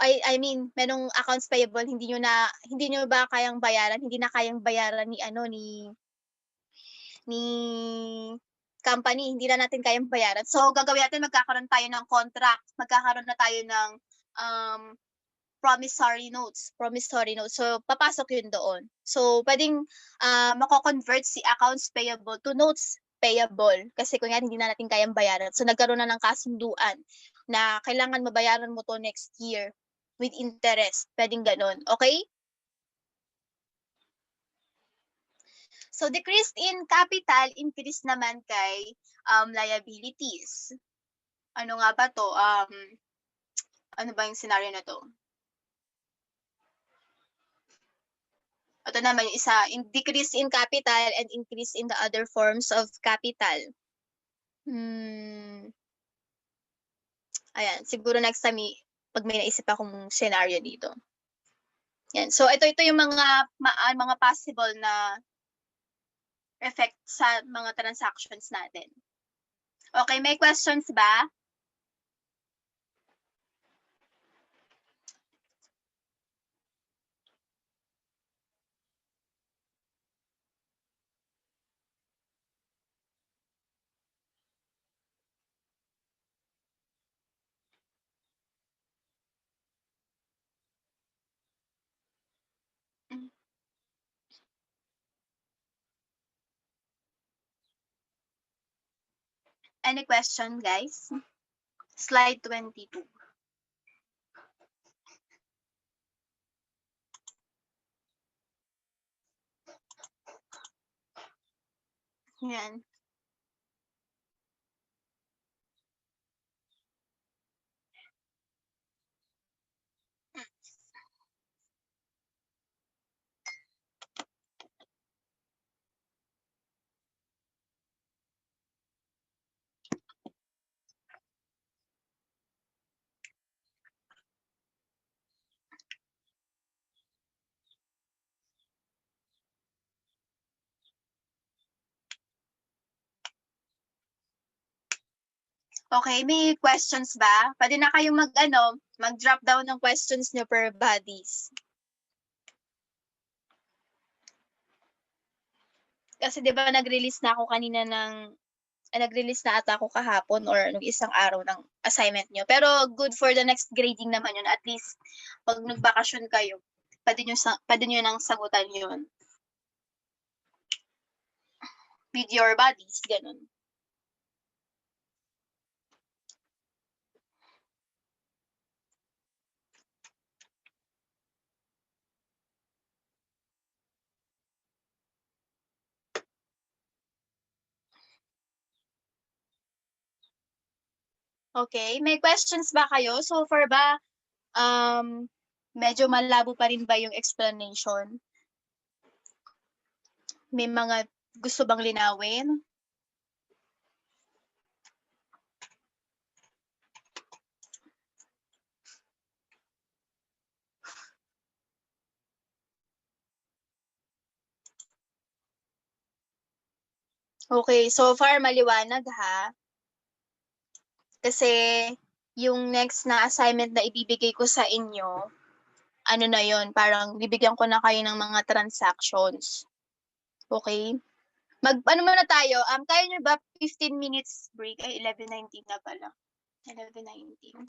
I mean, merong accounts payable hindi niyo ba kayang bayaran, hindi na kayang bayaran ni ni company, hindi na natin kayang bayaran. So gagawin natin, magkakaroon tayo ng contract, magkakaroon na tayo ng um, promissory notes. So papasok 'yun doon. So puwedeng mako-convert si accounts payable to notes payable kasi kunyari hindi na natin kayang bayaran. So nagkaroon na ng kasunduan na kailangan mabayaran mo 'to next year with interest, puwedeng gano'n, okey? So decrease in capital, increase naman kay liabilities. Ano nga ba 'to, ano ba yung scenario na 'to? Ito naman yung isa, decrease in capital and increase in the other forms of capital. Ayan, siguro next time 'pag may naisip akong scenario dito. Yan. So ito yung mga possible na effect sa mga transactions natin. Okay, may questions ba? Any question, guys? Slide 22. Yan. Okay, may questions ba? Puwede na kayong mag-drop down ng questions niyo per bodies. Kasi 'di ba nag-release na ata ako kahapon or nung isang araw ng assignment niyo. Pero good for the next grading naman 'yun, at least 'pag nagbakasyon kayo, puwede niyo nang sagutan 'yun with your buddies, gano'n. Okay, may questions ba kayo? So far ba, medyo malabo pa rin ba yung explanation? May mga gusto bang linawin? Okay, so far maliwanag ha? Kasi yung next na assignment na ibibigay ko sa inyo, ano na yun, parang bibigyan ko na kayo ng mga transactions. Okay? Ano muna tayo, kaya niyo ba 15 minutes break? Ay, 11:19 na pala. 11:19.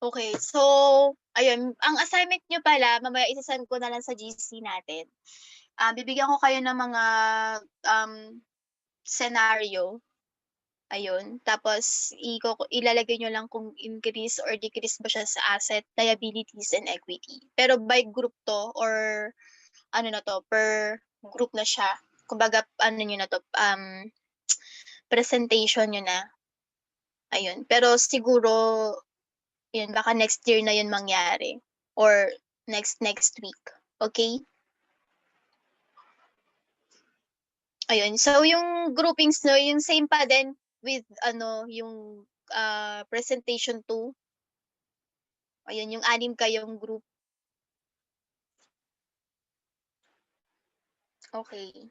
Okay, so ayun, ang assignment niyo pala mamaya isa-send ko na lang sa GC natin. bibigyan ko kayo ng mga scenario. Ayun, tapos ilalagay niyo lang kung increase or decrease ba siya sa asset, liabilities, and equity. Pero by group 'to or ano na 'to, per group na siya. Kumbaga ano niyo na 'to, presentation niyo na. Ayun, pero siguro yun baka next year na yun mangyari or next week, okay? Ayun, so yung groupings 'no, yung same pa din with ano, yung, presentation 2. Ayun, yung 6 kayong group. Okay.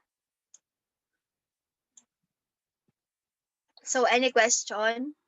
So any question?